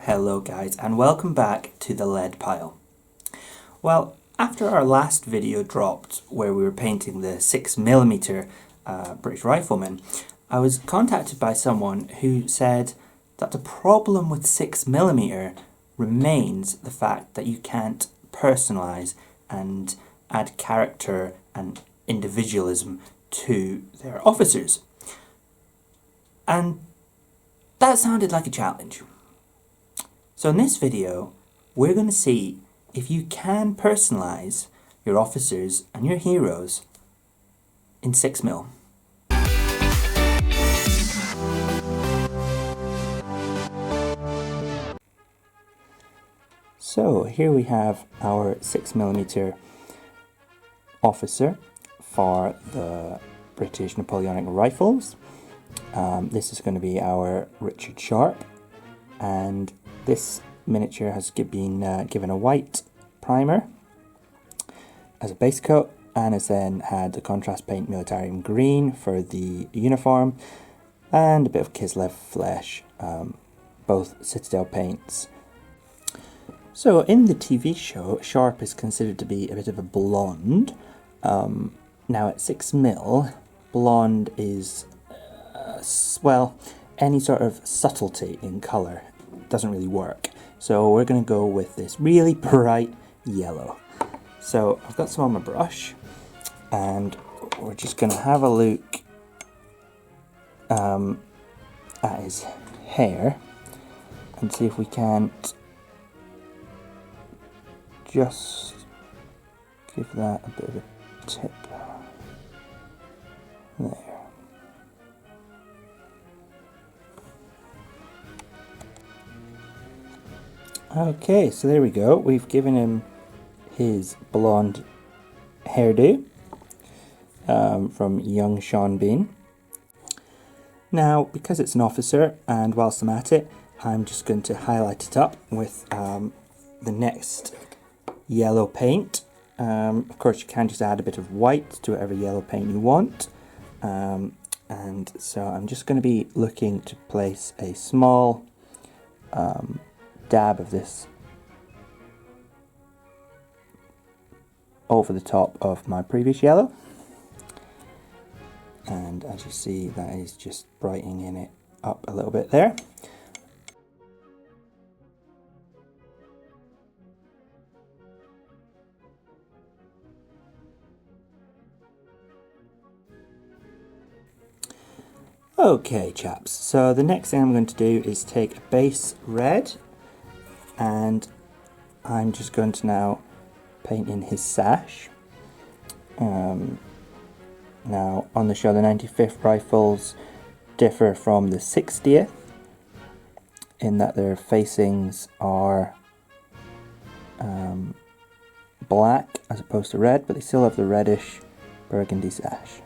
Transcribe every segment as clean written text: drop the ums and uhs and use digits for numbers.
Hello guys, and welcome back to the lead pile. Well, after our last video dropped where we were painting the 6mm British Rifleman, I was contacted by someone who said that the problem with 6mm remains the fact that you can't personalise and add character and individualism to their officers. And that sounded like a challenge. So in this video, we're going to see if you can personalise your officers and your heroes in 6mm. So here we have our 6mm officer for the British Napoleonic rifles. This is going to be our Richard Sharpe, and this miniature has been given a white primer as a base coat, and has then had the contrast paint Militarium Green for the uniform, and a bit of Kislev flesh, both Citadel paints. So in the TV show, Sharpe is considered to be a bit of a blonde. Now at 6mm, blonde is, well, any sort of subtlety in colour doesn't really work. So we're going to go with this really bright yellow. So I've got some on my brush, and we're just going to have a look at his hair and see if we can't just give that a bit of a tip there. Okay, so there we go. We've given him his blonde hairdo from young Sean Bean. Now, because it's an officer, and whilst I'm at it, I'm just going to highlight it up with the next yellow paint. Of course, you can just add a bit of white to whatever yellow paint you want. And so I'm just going to be looking to place a small dab of this over the top of my previous yellow, and as you see, that is just brightening it up a little bit there. Okay chaps, so the next thing I'm going to do is take a base red, and I'm just going to now paint in his sash. Now on the show, the 95th rifles differ from the 60th in that their facings are black as opposed to red, but they still have the reddish burgundy sash.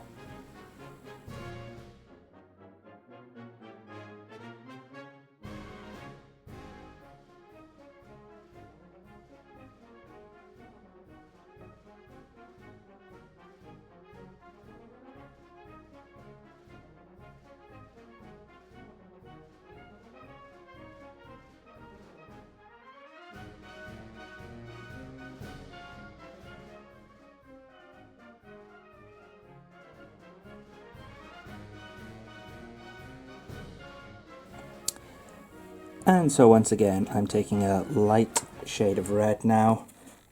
And so once again, I'm taking a light shade of red now.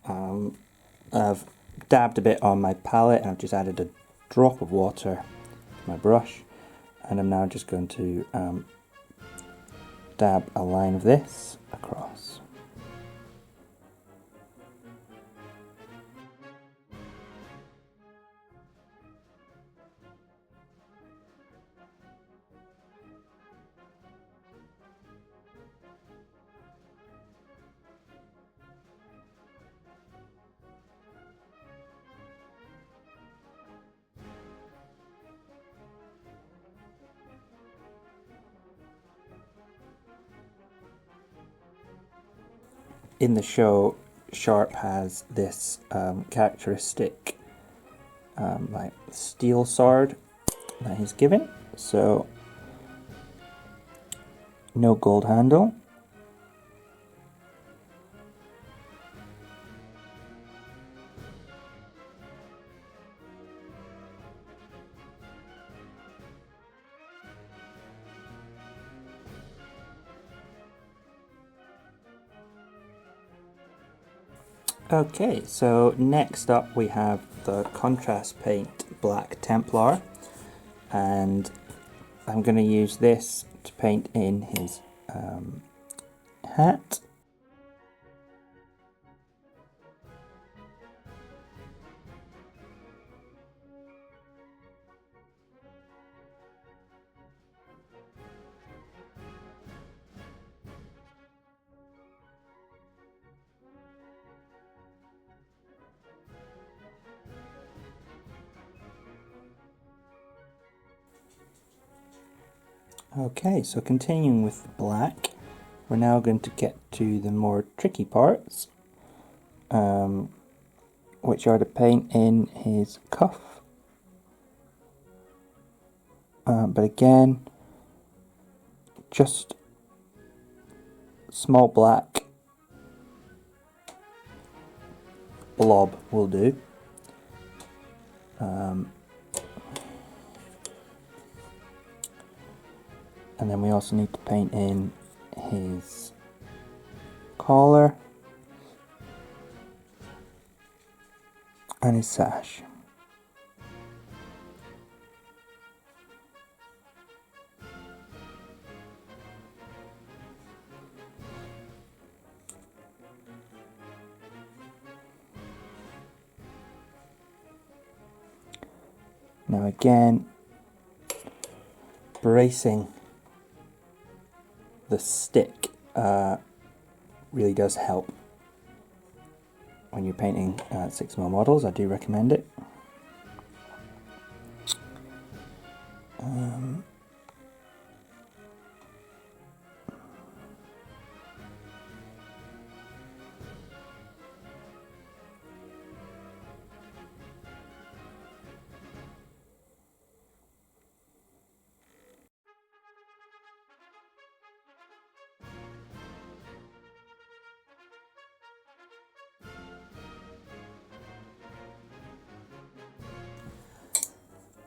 I've dabbed a bit on my palette, and I've just added a drop of water to my brush, and I'm now just going to dab a line of this across. In the show, Sharpe has this characteristic like steel sword that he's given, so no gold handle, Okay, so next up we have the contrast paint Black Templar, and I'm going to use this to paint in his hat. Okay, so continuing with the black, we're now going to get to the more tricky parts, which are to paint in his cuff. But again, just small black blob will do. And then we also need to paint in his collar and his sash. Now again, bracing the stick really does help when you're painting 6mm models. I do recommend it.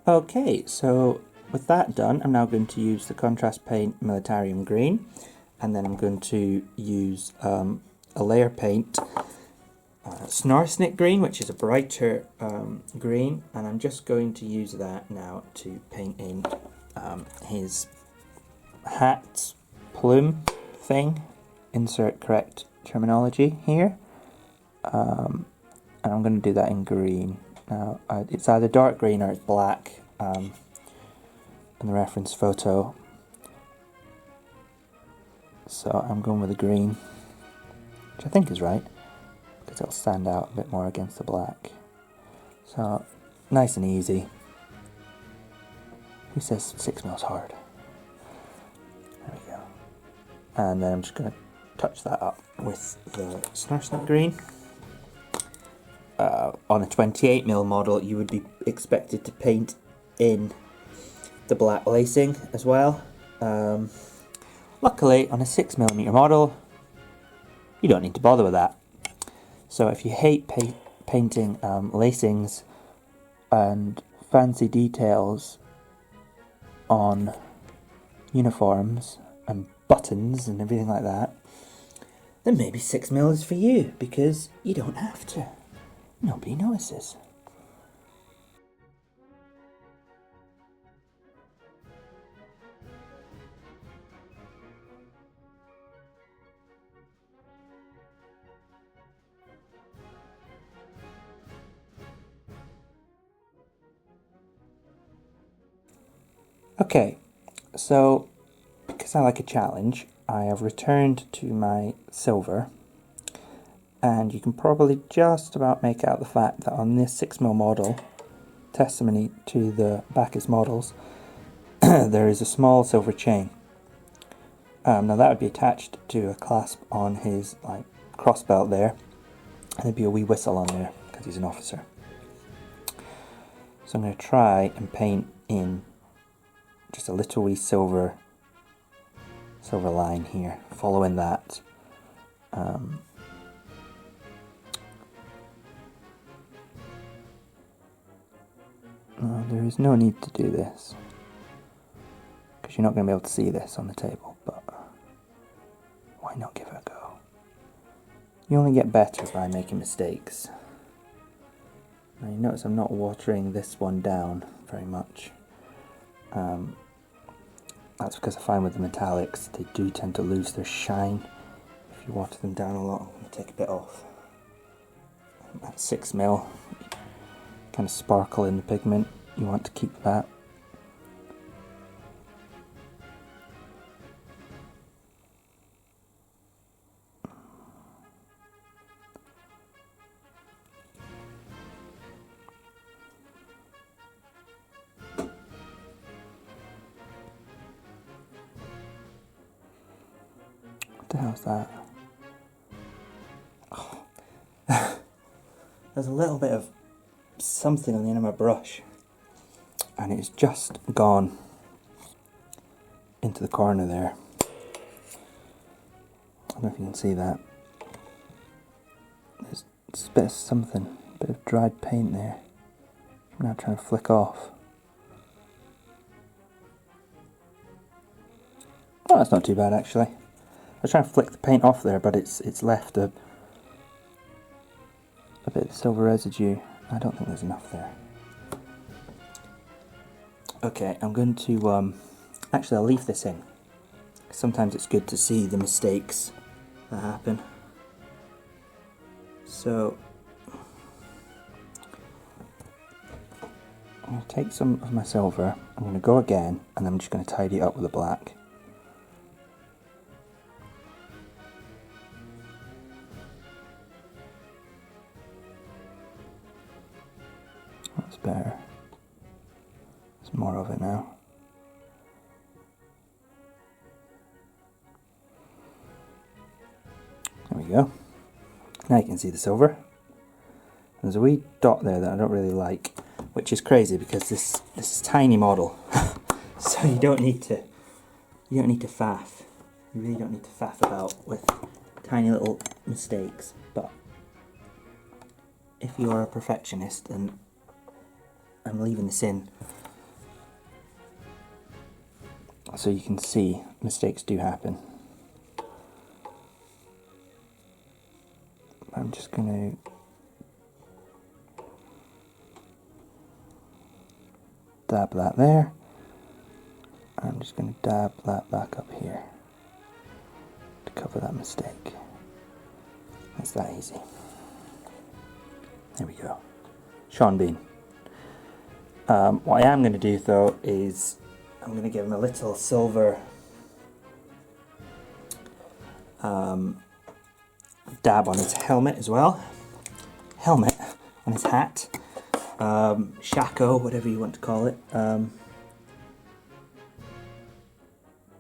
Okay, so with that done, I'm now going to use the contrast paint Militarium Green, and then I'm going to use a layer paint Snaresnick Green, which is a brighter green, and I'm just going to use that now to paint in his hat plume thing. Insert correct terminology here. And I'm going to do that in green. Now, it's either dark green or it's black in the reference photo. So I'm going with the green, which I think is right, because it'll stand out a bit more against the black. So, nice and easy. Who says 6mm hard? There we go. And then I'm just going to touch that up with the Snaresnick Green. On a 28mm model, you would be expected to paint in the black lacing as well. Luckily, on a 6mm model, you don't need to bother with that. So if you hate painting lacings and fancy details on uniforms and buttons and everything like that, then maybe 6mm is for you, because you don't have to. Nobody notices. Okay, so because I like a challenge, I have returned to my silver, and you can probably just about make out the fact that on this 6mm model, testimony to the Baccus models, there is a small silver chain. Now that would be attached to a clasp on his cross belt there, and there'd be a wee whistle on there because he's an officer. So I'm going to try and paint in just a little wee silver line here, following that. No, there is no need to do this, because you're not going to be able to see this on the table, but why not give it a go? You only get better by making mistakes. Now you notice I'm not watering this one down very much. That's because I find with the metallics they do tend to lose their shine if you water them down a lot. I'm going to take a bit off. At 6mm, kind of sparkle in the pigment, you want to keep that. What the hell's that? Oh. There's a little bit of something on the end of my brush and it's just gone into the corner there. I don't know if you can see that. There's just a bit of something, a bit of dried paint there. I'm now trying to flick off. Oh, that's not too bad actually. I was trying to flick the paint off there, but it's left a bit of silver residue. I don't think there's enough there. Okay, I'm going to actually I'll leave this in. Sometimes it's good to see the mistakes that happen. So I'm going to take some of my silver, I'm going to go again, and I'm just going to tidy it up with the black. That's better. There's more of it now. There we go. Now you can see the silver. There's a wee dot there that I don't really like, which is crazy because this is a tiny model, so you don't need to faff. You really don't need to faff about with tiny little mistakes. But if you are a perfectionist, and I'm leaving this in so you can see mistakes do happen. I'm just going to dab that there. I'm just going to dab that back up here to cover that mistake. It's that easy. There we go. Sean Bean. What I am going to do though is I'm going to give him a little silver dab on his helmet as well. Helmet on his hat. Shako, whatever you want to call it.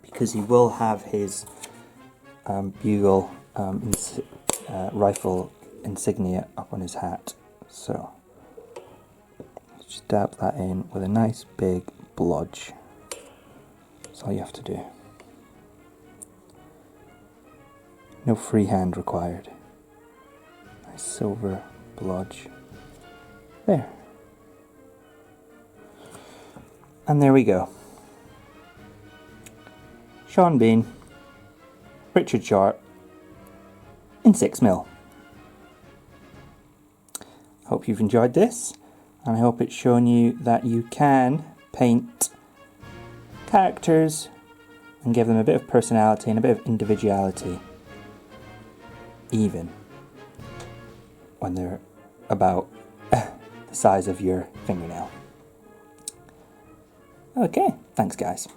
Because he will have his bugle rifle insignia up on his hat. So just dab that in with a nice big blodge. That's all you have to do. No freehand required. Nice silver blodge. There. And there we go. Sean Bean, Richard Sharpe, in 6mm. Hope you've enjoyed this, and I hope it's shown you that you can paint characters and give them a bit of personality and a bit of individuality, even when they're about the size of your fingernail. Okay, thanks guys.